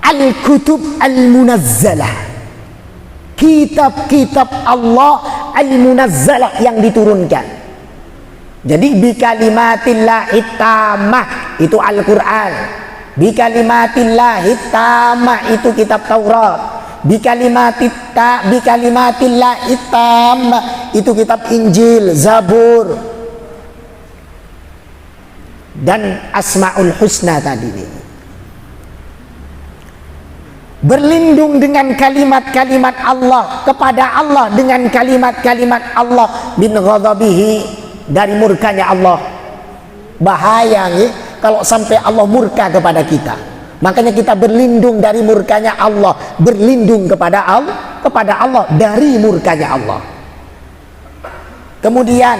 al-kutub al-munazzalah, kitab-kitab Allah al-munazzalah yang diturunkan. Jadi bi kalimatillahi tammah itu Al-Qur'an, bi kalimatillahi tammah itu kitab Taurat, bi kalimatillahi tammah itu kitab Injil, Zabur, dan Asmaul Husna tadi. Berlindung dengan kalimat-kalimat Allah, kepada Allah dengan kalimat-kalimat Allah, bin ghadabihi, dari murkanya Allah. Bahaya nih kalau sampai Allah murka kepada kita. Makanya kita berlindung dari murkanya Allah, berlindung kepada Allah dari murkanya Allah. Kemudian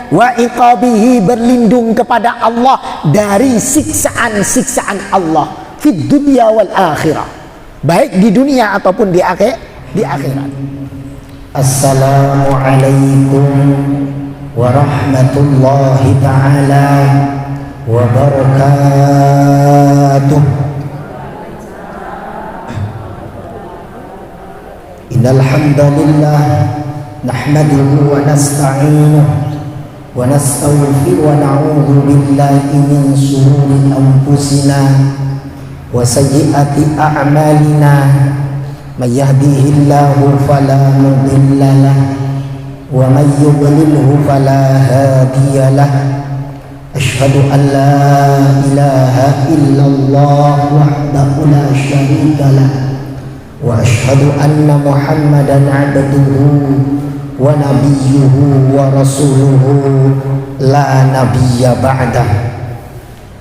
wa iqabihi, berlindung kepada Allah dari siksaan-siksaan Allah fid dunya wal akhirah, baik di dunia ataupun di akhirat. Assalamualaikum warahmatullahi ta'ala wabarakatuh. Innal hamdalillah nahmaduhu wa nasta'inuhu wa nastaghfiruhu wa na'udzu billahi min shururi anfusina wa sayyiati a'malina, may yahdihillahu fala mudilla lahu wa may yudlilhu fala hadiya lahu. Asyhadu an la ilaha illallah wahdahu la syarika lahu wa asyhadu anna Muhammadan abduhu wa nabiyyuhu wa rasuluhu la nabiyya ba'dah.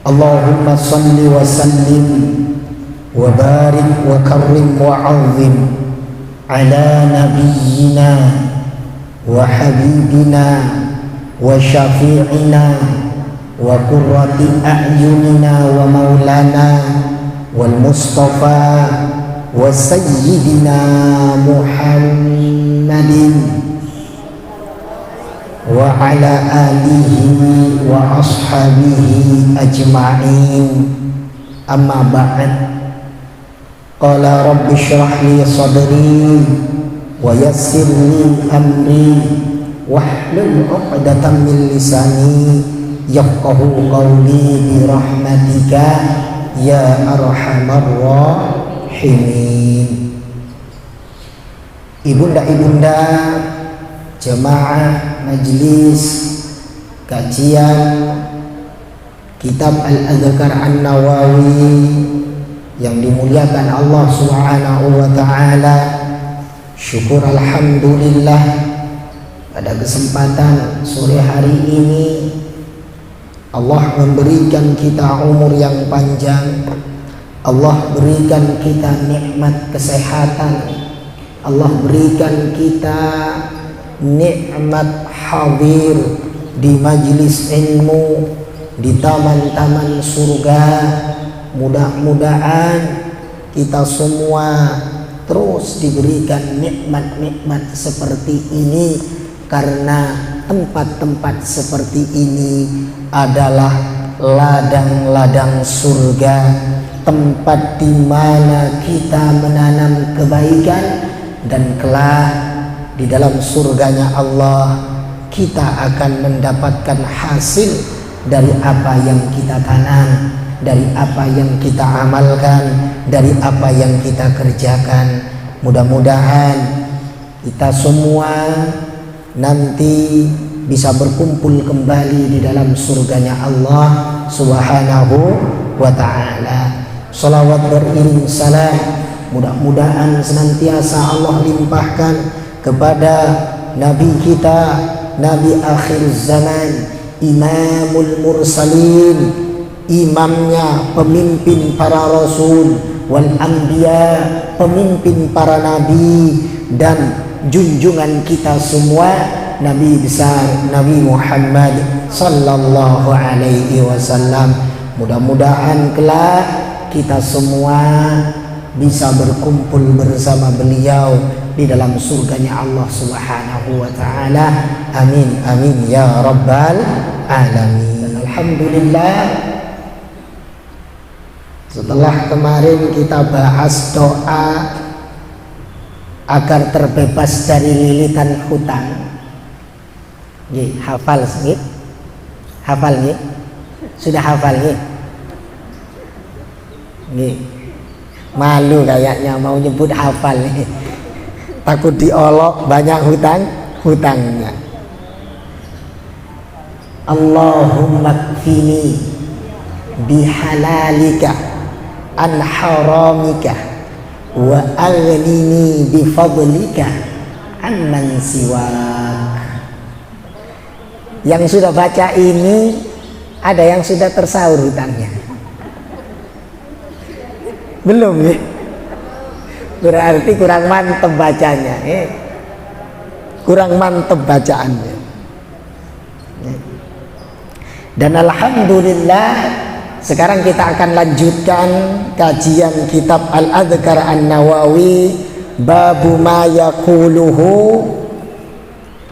Allahumma salli wa sallim wa barik wa karrim wa 'azzim ala nabiyyina wa habibina wa syafi'ina wa qurrati a'yunina wa maulana wal mustafa wa sayyidina Muhammadin wa ala alihi wa ashabihi ajma'in. Amma ba'd. Qala rabbi shrah li sadri wa yassir li amri wahlul 'uqdatam min lisani yafqahu qawli bi rahmatika ya arhamar rahimin. Ibunda-ibunda jemaah majlis kajian kitab Al-Adhkar An-Nawawi yang dimuliakan Allah Subhanahu wa ta'ala, syukur alhamdulillah pada kesempatan sore hari ini Allah memberikan kita umur yang panjang, Allah berikan kita nikmat kesehatan, Allah berikan kita nikmat hadir di majlis ilmu, di taman-taman surga. Mudah-mudahan kita semua terus diberikan nikmat-nikmat seperti ini, karena tempat-tempat seperti ini adalah ladang-ladang surga, tempat di mana kita menanam kebaikan, dan kelak di dalam surganya Allah kita akan mendapatkan hasil dari apa yang kita tanam, dari apa yang kita amalkan, dari apa yang kita kerjakan. Mudah-mudahan kita semua nanti bisa berkumpul kembali di dalam surganya Allah Subhanahu wa ta'ala. Salawat beriring salam mudah-mudahan senantiasa Allah limpahkan kepada Nabi kita, Nabi akhir zaman, Imamul Mursalin, imamnya, pemimpin para rasul, wal anbiya, pemimpin para nabi, dan junjungan kita semua Nabi besar Nabi Muhammad sallallahu alaihi wasallam. Mudah-mudahan kelak kita semua bisa berkumpul bersama beliau di dalam surganya Allah Subhanahu wa ta'ala. Amin amin ya rabbal alamin. Alhamdulillah, Setelah kemarin kita bahas doa agar terbebas dari lilitan hutang. Nggih, hafal nggih? Hafal nggih? Sudah hafal nggih? Nggih. Malu kayaknya mau nyebut hafal nih. Takut diolok banyak hutangnya. Allahumma kfini bihalalika an haramika wa aghnini bifadlika amman siwak. Yang sudah baca ini ada yang sudah tersaur hutangnya? Belum ya? Berarti kurang mantep bacanya, kurang mantep bacaannya. Dan alhamdulillah sekarang kita akan lanjutkan kajian kitab Al-Adhkar An-Nawawi, babu ma yaquluhu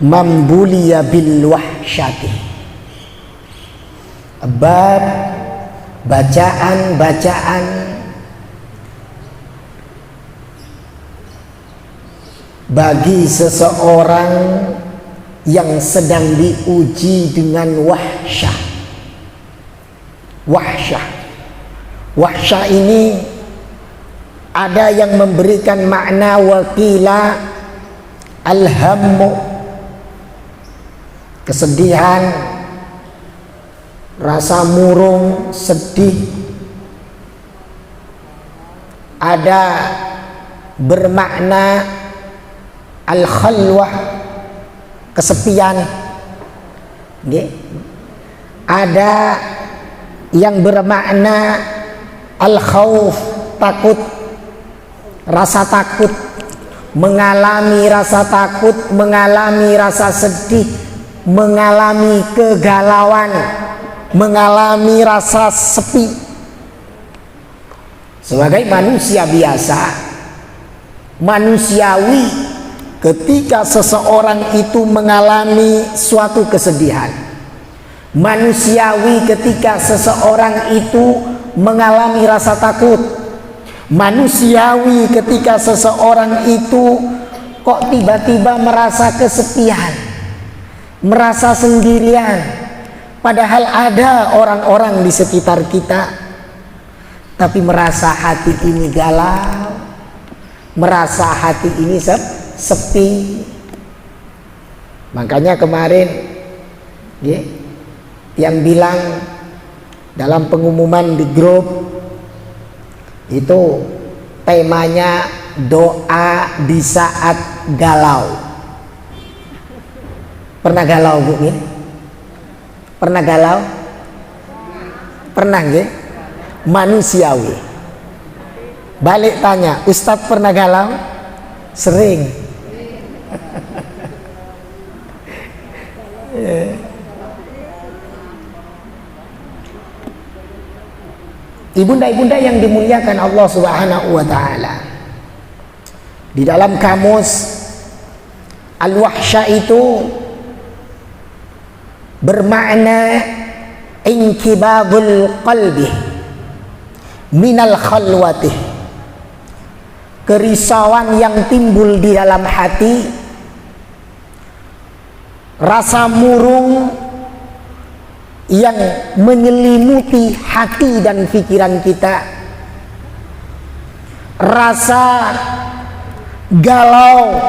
mambuliya bil wahsyati. Bab bacaan-bacaan bagi seseorang yang sedang diuji dengan wahsyah. Wahsyah ini ada yang memberikan makna wakila alhammu, kesedihan, rasa murung, sedih. Ada bermakna al-khalwah, kesepian. Ada yang bermakna al-khawf, takut, rasa takut, mengalami rasa takut, mengalami rasa sedih, mengalami kegalauan, mengalami rasa sepi. Sebagai manusia biasa, manusiawi, ketika seseorang itu mengalami suatu kesedihan, manusiawi ketika seseorang itu mengalami rasa takut, manusiawi ketika seseorang itu kok tiba-tiba merasa kesepian, merasa sendirian, padahal ada orang-orang di sekitar kita, tapi merasa hati ini galau, merasa hati ini sepi. Makanya kemarin yang bilang dalam pengumuman di grup itu temanya doa di saat galau. Pernah galau Bu? Pernah galau? Pernah nggih? Manusiawi. Balik tanya, Ustadz pernah galau? Sering. Ibunda-ibunda yang dimuliakan Allah Subhanahu wa taala, di dalam kamus al-wahsya itu bermakna inkibadul qalbi minal khalwati, kerisauan yang timbul di dalam hati, rasa murung yang menyelimuti hati dan pikiran kita, rasa galau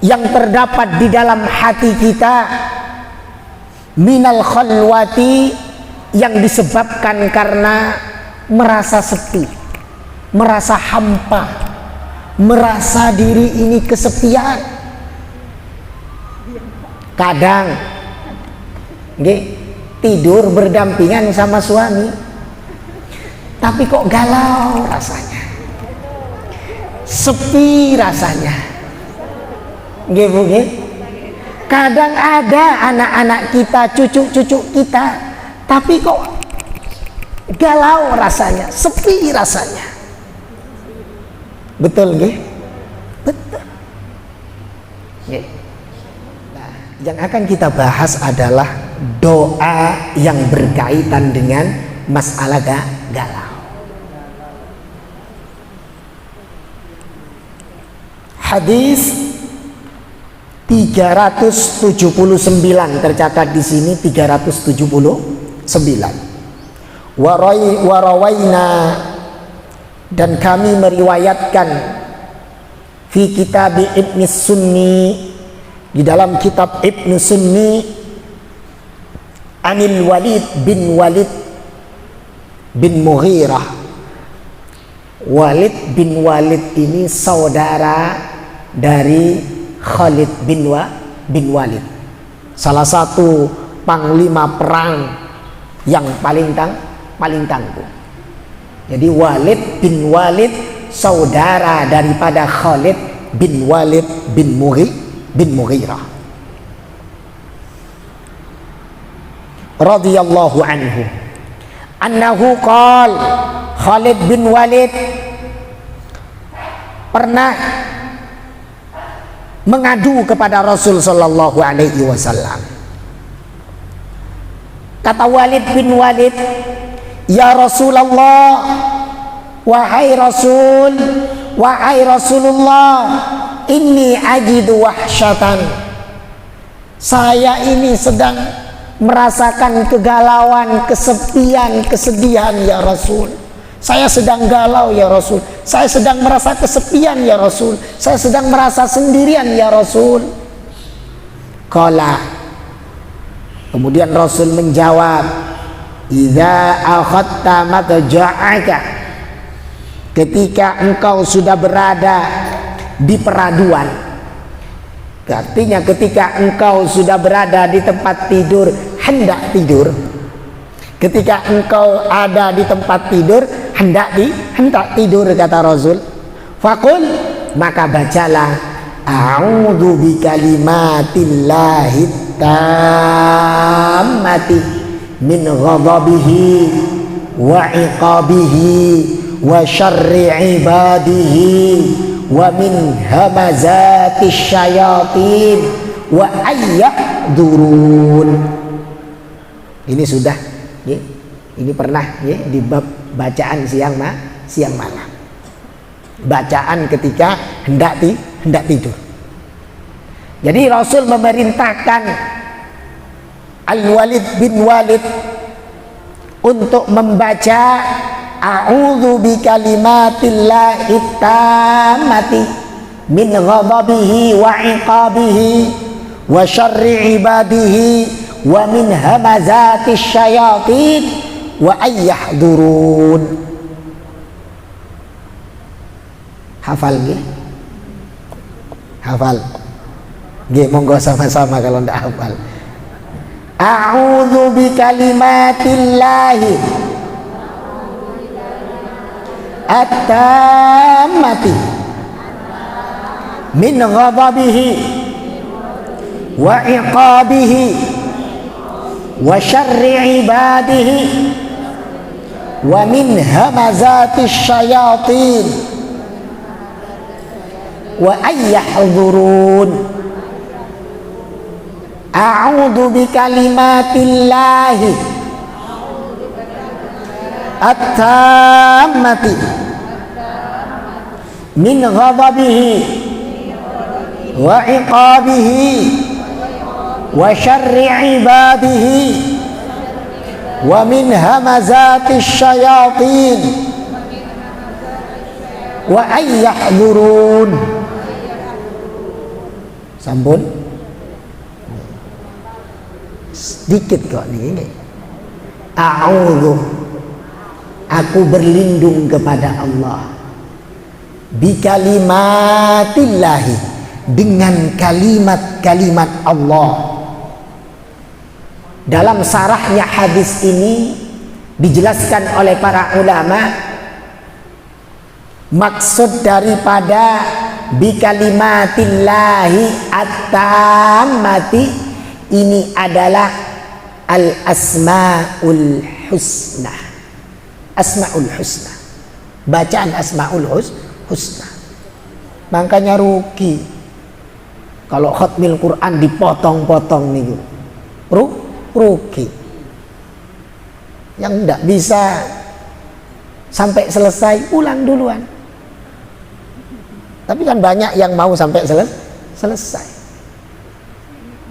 yang terdapat di dalam hati kita, minal khalwati, yang disebabkan karena merasa sepi, merasa hampa, merasa diri ini kesepian. Kadang tidur berdampingan sama suami, tapi kok galau rasanya, sepi rasanya. Kadang ada anak-anak kita, cucu-cucu kita, tapi kok galau rasanya, sepi rasanya. Betul nggih? Betul. Nah, yang akan kita bahas adalah doa yang berkaitan dengan masalah galau. Hadis 379 tercatat di sini 379. Warawaina, dan kami meriwayatkan fi kitab Ibn Sunni, di dalam kitab Ibn Sunni, anil Walid bin Mughirah. Walid bin Walid ini saudara dari Khalid bin Walid, salah satu panglima perang yang paling tangguh. Jadi Walid bin Walid saudara daripada Khalid bin Walid bin Mughirah radhiyallahu anhu, annahu qal, Khalid bin Walid pernah mengadu kepada Rasul sallallahu alaihi wasallam. Kata Walid bin Walid, ya Rasulullah, wahai Rasulullah, inni ajidu wahsyatan, saya ini sedang merasakan kegalauan, kesepian, kesedihan ya Rasul. Saya sedang galau ya Rasul, saya sedang merasa kesepian ya Rasul, saya sedang merasa sendirian ya Rasul. Qala, kemudian Rasul menjawab, idza akhadta madja'aka, ketika engkau sudah berada di peraduan, artinya ketika engkau sudah berada di tempat tidur, hendak tidur. Ketika engkau ada di tempat tidur, hendak tidur, kata Rasul. Faqul, maka bacalah, a'udzu bikalimatillahi tammati min ghadabihi wa iqabihi wa syarri ibadihi wa min hamazati syayatin wa ayyahdurun. Ini sudah, ini pernah di bab bacaan siang malam, bacaan ketika hendak tidur. Jadi Rasul memerintahkan Al-Walid bin Walid untuk membaca a'udzu bikalimatillahi tammati min ghadabihi wa iqabihi wa syarri ibadihi wa min hamazati syayatin wa ayyahdurun. Hafal nggih? Hafal nggih, monggo sama-sama kalau ndak hafal. A'udzu bikalimatillahi at-tammati min ghadabihi wa iqabihi wa syarri ibadihi wa min hamazati syayatin wa ayyahdurun. A'udzu bikalimatillahi at-tammati min ghadabihi wa iqabihi wa syarri ibadihi wa min hamazati syayatin wa ayyahdurun. Sampun sedikit kok ini. A'udzu, aku berlindung kepada Allah, bikalimatillahi, dengan kalimat-kalimat Allah. Dalam sarahnya hadis ini dijelaskan oleh para ulama, maksud daripada bikalimatillahi at-tammati ini adalah al-asmaul husna. Asmaul husna, bacaan asmaul husna. Makanya rugi kalau khatmil Quran dipotong-potong nih, rugi. Yang tidak bisa sampai selesai, ulang duluan. Tapi kan banyak yang mau sampai selesai.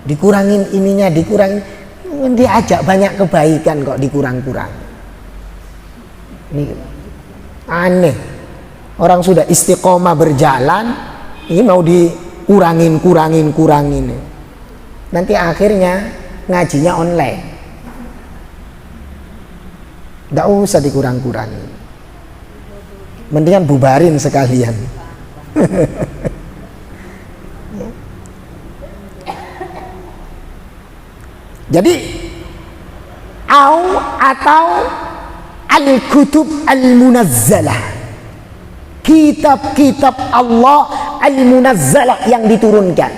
Dikurangin ininya, dikurangin. Diajak banyak kebaikan kok dikurang-kurang. Ini aneh. Orang sudah istiqomah berjalan, ini mau kurangin. Nanti akhirnya ngajinya online. Nggak usah dikurang-kurangin. Mendingan bubarin sekalian. Jadi atau al-kutub al-munazzalah, kitab-kitab Allah al-munazzalah yang diturunkan.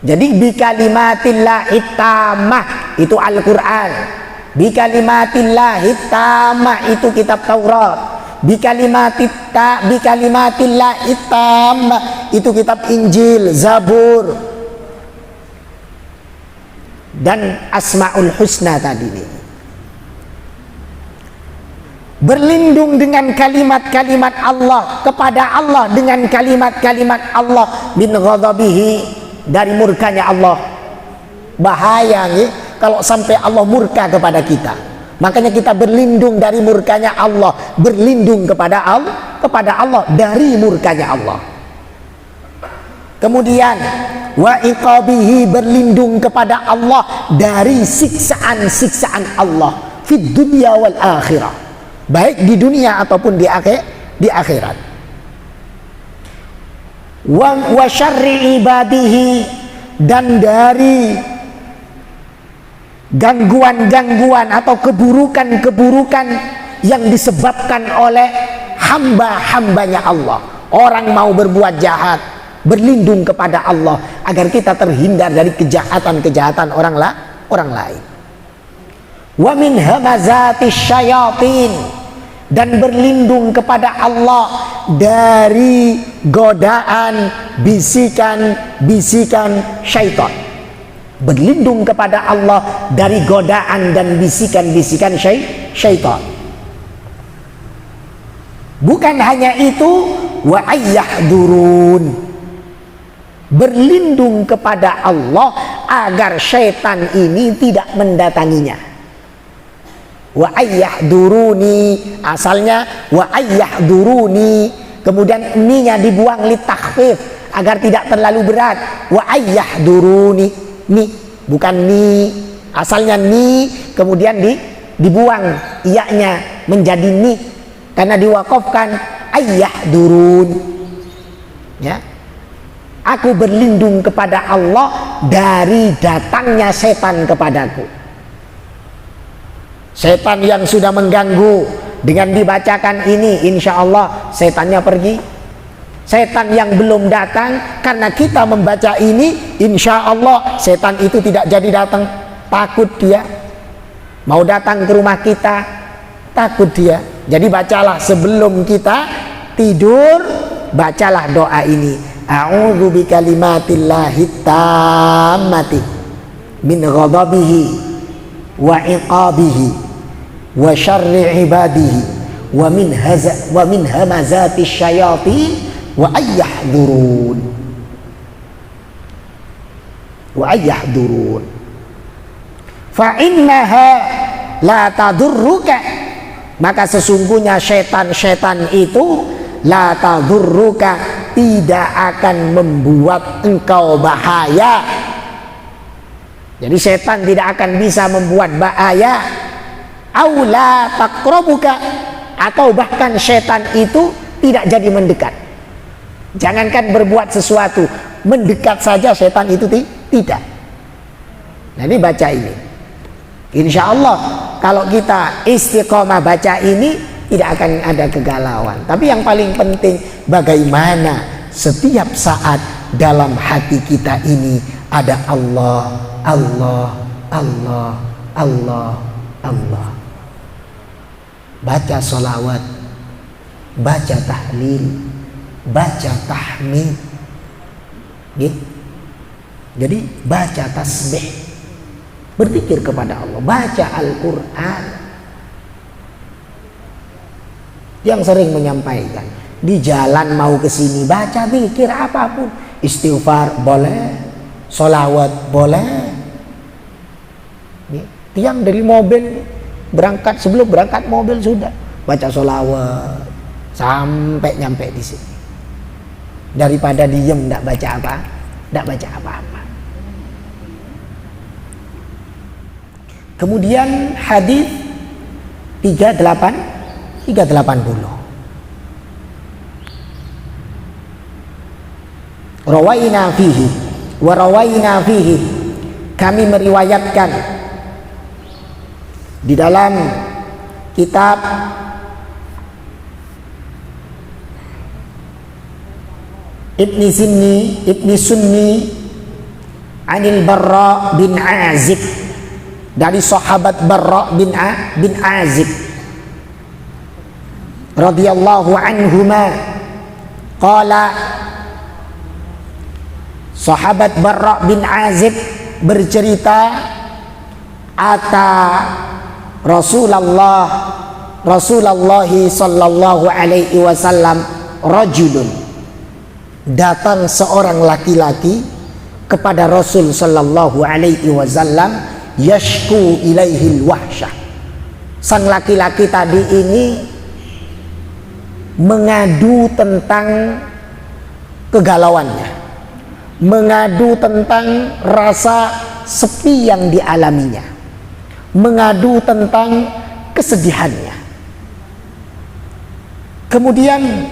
Jadi bi kalimatillahi tammah itu Al-Qur'an, bi kalimatillahi tammah itu kitab Taurat, bi kalimatillahi tammah itu kitab Injil, Zabur, dan Asmaul Husna tadi nih. Berlindung dengan kalimat-kalimat Allah, kepada Allah dengan kalimat-kalimat Allah, min ghadabihi, dari murkanya Allah. Bahaya nih kalau sampai Allah murka kepada kita. Makanya kita berlindung dari murkanya Allah, berlindung kepada Allah dari murkanya Allah. Kemudian wa iqabihi, berlindung kepada Allah dari siksaan-siksaan Allah fid dunya wal akhirah, baik di dunia ataupun di akhirat. Wa syarri ibadihi, dan dari gangguan-gangguan atau keburukan-keburukan yang disebabkan oleh hamba-hambanya Allah. Orang mau berbuat jahat, berlindung kepada Allah agar kita terhindar dari kejahatan-kejahatan orang lain. Wa min hamazatis syayatin, dan berlindung kepada Allah dari godaan bisikan-bisikan syaitan. Berlindung kepada Allah dari godaan dan bisikan-bisikan syaitan. Bukan hanya itu, wa ayyahdurun, berlindung kepada Allah agar syaitan ini tidak mendatanginya. Wa ayyahduruni, asalnya wa ayyahduruni, kemudian ni-nya dibuang li takhfif agar tidak terlalu berat. Wa ayyahduruni, ni bukan ni, asalnya ni, kemudian dibuang iya-nya menjadi ni karena diwakafkan ayyahdurun. Ya, aku berlindung kepada Allah dari datangnya setan kepadaku. Setan yang sudah mengganggu, dengan dibacakan ini insya Allah setannya pergi. Setan yang belum datang, karena kita membaca ini insya Allah setan itu tidak jadi datang. Takut dia mau datang ke rumah kita, takut dia. Jadi bacalah sebelum kita tidur, bacalah doa ini. A'udzu bikalimatillahi tammati min ghadabihi wa iqabihi wa syarri ibadihi wa min hamazati syayatin wa ayyahdurun fa innaha la tadurruka, maka sesungguhnya setan-setan itu la tadurruka, tidak akan membuat engkau bahaya. Jadi setan tidak akan bisa membuat bahaya. Aula taqrabuka, atau bahkan setan itu tidak jadi mendekat. Jangankan berbuat sesuatu, mendekat saja setan itu tidak. Nah, ini baca ini. Insya Allah kalau kita istiqomah baca ini tidak akan ada kegalauan. Tapi yang paling penting bagaimana setiap saat dalam hati kita ini ada Allah, Allah, Allah, Allah, Allah. Baca sholawat, baca tahlil, baca tahmid, gitu. Jadi baca tasbih, berpikir kepada Allah, baca Al-Quran. Yang sering menyampaikan, Di jalan mau ke sini baca zikir apapun, istighfar boleh, sholawat boleh. Tiang dari mobil berangkat, sebelum berangkat mobil sudah baca sholawat sampai nyampe di sini, daripada diem tidak baca apa-apa. Kemudian hadis 380 rawaina fihi, kami meriwayatkan di dalam kitab Ibni Sunni anil Barra bin Azib, dari sahabat Barra bin Azib radhiyallahu anhuma, qala, sahabat Barra bin Azib bercerita, ata Rasulullah sallallahu alaihi wasallam rajulun, datang seorang laki-laki kepada Rasul sallallahu alaihi wasallam, yashku ilaihil wahsyah. Sang laki-laki tadi ini mengadu tentang kegalauannya, mengadu tentang rasa sepi yang dialaminya, mengadu tentang kesedihannya. Kemudian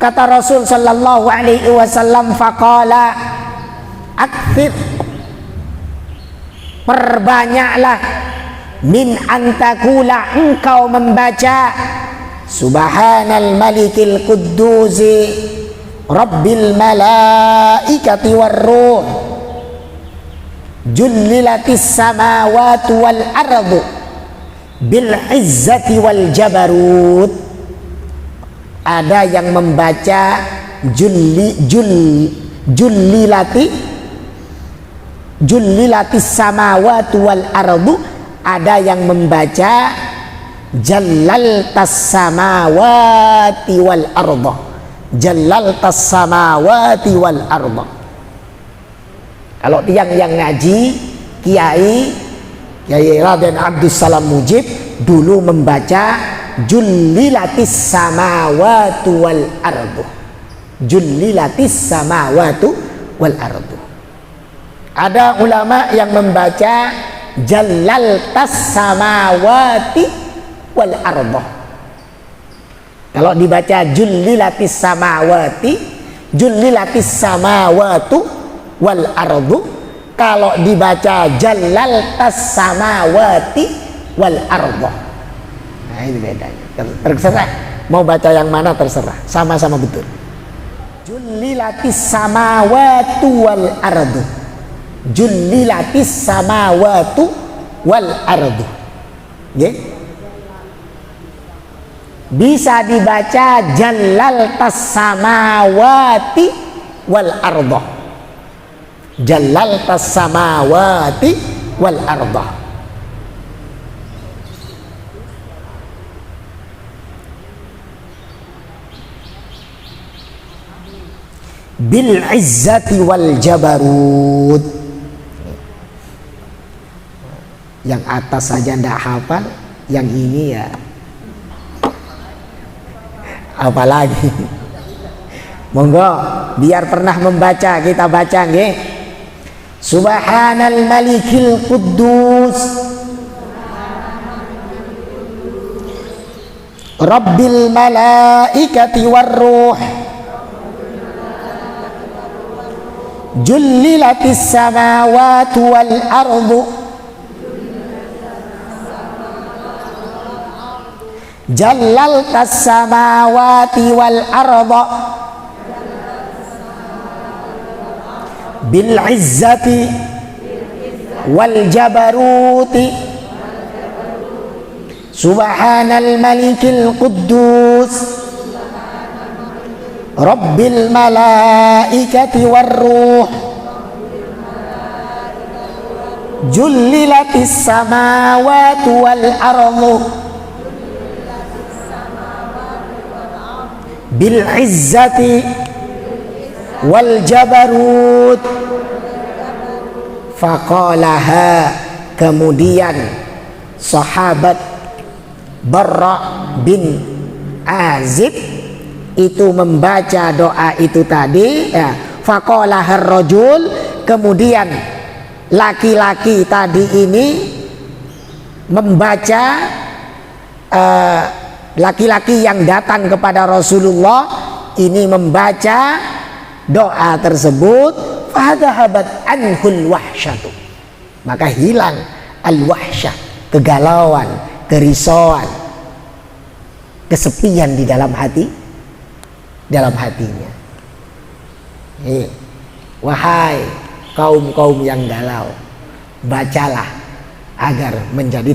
kata Rasul sallallahu alaihi wasallam, faqala akthir, perbanyaklah, min antakula, engkau membaca subhanal malikil quddusi rabbil malaikati warruh jullilatis samawati wal ardu bil izzati wal jabarut. Ada yang membaca jullilatis samawati wal ardu, ada yang membaca jallaltas samawati wal ardu, jallaltas samawati wal ardu. Kalau tiang yang ngaji, Kiai Raden Abdus Salam Mujib dulu membaca jullilatis samawati wal ardu, jullilatis samawati wal ardu. Ada ulama yang membaca jallaltas samawati wal ardu. Kalau dibaca jullilatis samawati wal ardu, kalau dibaca jallaltas samawati wal ardu. Nah, ini bedanya. Terserah mau baca yang mana, terserah, sama-sama betul. Jullilatis samawati wal ardu, jullilatis samawati wal ardu. Nggih. Bisa dibaca jallaltas samawati wal ardu, jallaltas samawati wal ardu. Bil izzati wal jabarut. Yang atas saja ndak hafal, yang ini ya apalagi. Monggo biar pernah membaca, kita baca nggih. Subhanal malikil quddus rabbil malaikati warruh jullilatis samawati wal ardu jallaltas samawati wal arda bil izzati wal jabaruti subhanal malikil quddus rabbil malaikati warruh jullilatis samawati wal ardu bil izzati wal jabarut. Faqalaha, kemudian sahabat Barra bin Azib itu membaca doa itu tadi ya. Faqalaha ar-rajul, kemudian laki-laki tadi ini membaca, laki-laki yang datang kepada Rasulullah ini membaca doa tersebut. Fadhahabat anhul wahsyatu, maka hilang al-wahsyah, kegalauan, kerisauan, kesepian di dalam hatinya. Wahai kaum-kaum yang galau, bacalah agar menjadi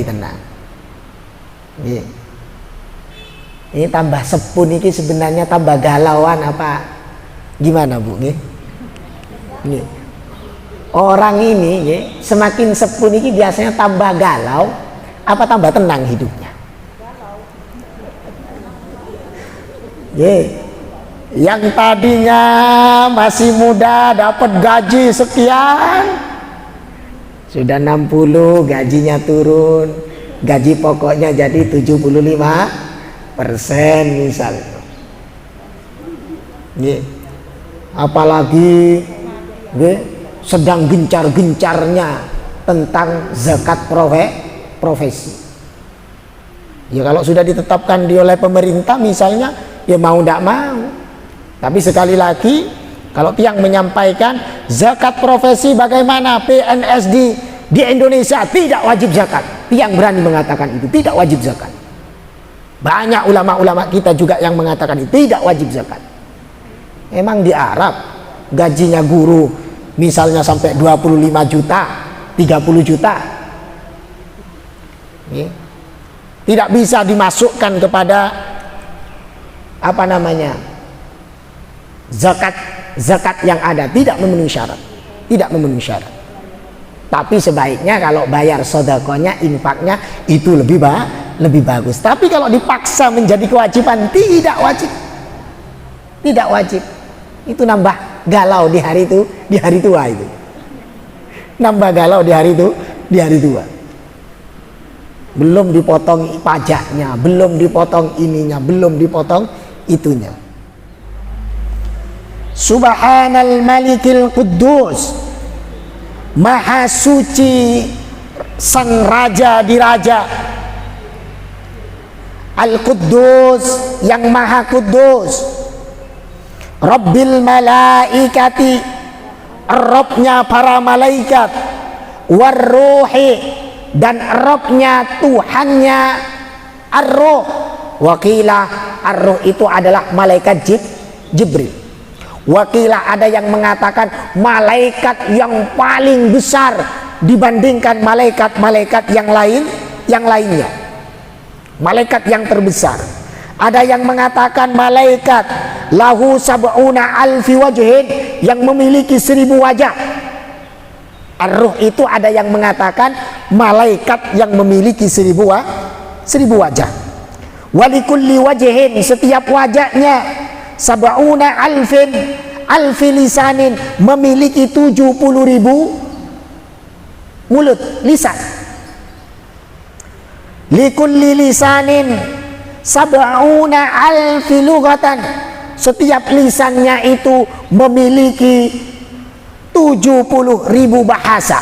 tenang. Ini tambah sepun ini sebenarnya tambah galauan apa gimana Bu? Nih, orang ini semakin sepun ini biasanya tambah galau apa tambah tenang hidupnya? Yang tadinya masih muda dapat gaji sekian, sudah 60 gajinya turun, gaji pokoknya jadi 75% misalnya. Apalagi sedang gencar-gencarnya tentang zakat profesi. Ya kalau sudah ditetapkan oleh pemerintah misalnya, ya mau tidak mau. Tapi sekali lagi, kalau tiang menyampaikan zakat profesi bagaimana PNS di Indonesia tidak wajib zakat, tiang berani mengatakan itu tidak wajib zakat. Banyak ulama-ulama kita juga yang mengatakan itu tidak wajib zakat. Emang di Arab gajinya guru misalnya sampai 25 juta, 30 juta, tidak bisa dimasukkan kepada apa namanya zakat yang ada, tidak memenuhi syarat. Tapi sebaiknya kalau bayar sedekahnya, infaknya itu lebih bagus. Tapi kalau dipaksa menjadi kewajiban, tidak wajib. Itu nambah galau di hari tua itu. Nambah galau di hari tua. Belum dipotong pajaknya, belum dipotong ininya, belum dipotong itunya. Subhanal Malikil Quddus, Maha suci Sang Raja di Raja, Al-Quddus, yang Maha Kudus, Rabbil Malaikati, Rabbnya para malaikat, Warruhi, dan Rabbnya Tuhannya Ar-Ruh. Wakilah Ar-Ruh itu adalah malaikat Jibril. Wakilah ada yang mengatakan malaikat yang paling besar dibandingkan malaikat-malaikat yang lainnya. Malaikat yang terbesar. Ada yang mengatakan malaikat lahu sab'una alfi wajhin, yang memiliki 1000 wajah. Ar-Ruh itu ada yang mengatakan malaikat yang memiliki 1000 wajah. Walikulli wajhin, setiap wajahnya sab'una alfi lisanin, memiliki 70.000 mulut, lisan. Likulli lisanin sab'una alfi lughatan, setiap lisannya itu memiliki 70.000 bahasa.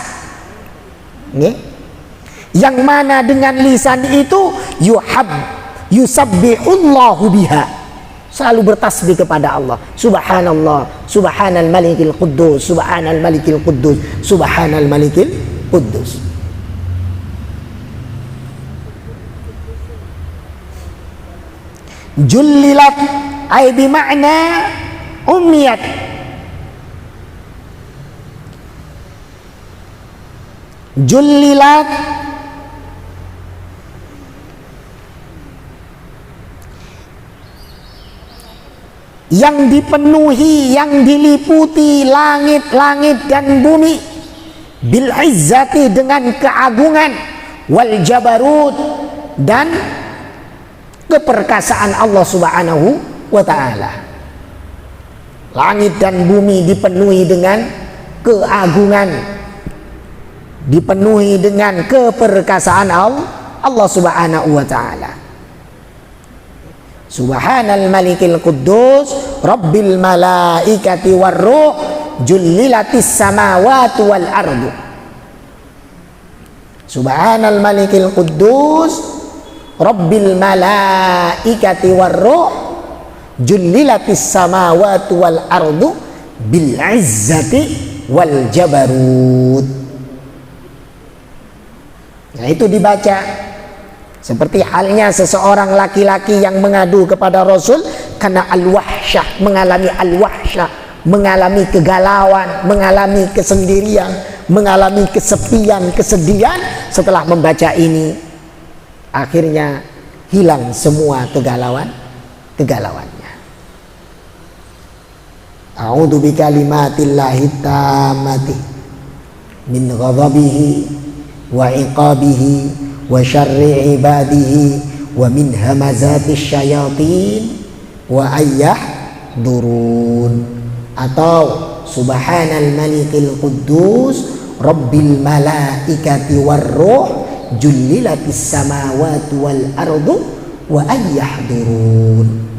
Nih, yang mana dengan lisan itu yusabbihullahu biha, selalu bertasbih kepada Allah. Subhanallah, subhanal malikil quddus, subhanal malikil quddus, subhanal malikil quddus. Jullilat ay bima'na ummiyat, jullilat yang dipenuhi, yang diliputi langit-langit dan bumi, bil izzati, dengan keagungan, wal jabarut, dan keperkasaan Allah Subhanahu wa ta'ala. Langit dan bumi dipenuhi dengan keagungan, dipenuhi dengan keperkasaan Allah Subhanahu wa ta'ala. Subhanal malikil quddus rabbil malaikati warruh jullilatis samawati wal ardu. Subhanal malikil quddus rabbil malaikati warruh jullilatis samawati wal ardu bil izzati wal jabarut. Nah, itu dibaca seperti halnya seseorang laki-laki yang mengadu kepada Rasul karena al-wahsyah, mengalami al-wahsyah, mengalami kegalauan, mengalami kesendirian, mengalami kesepian, kesedihan. Setelah membaca ini, akhirnya hilang semua kegalauannya. A'udzu bikalimatillahi tammati min ghadabihi wa iqabihi wa syarri ibadihi wa min hamazatis syayatin wa durun. Atau subhanal malikil quddus rabbil malaikati warruh jullilatis samawati wal ardu wa durun.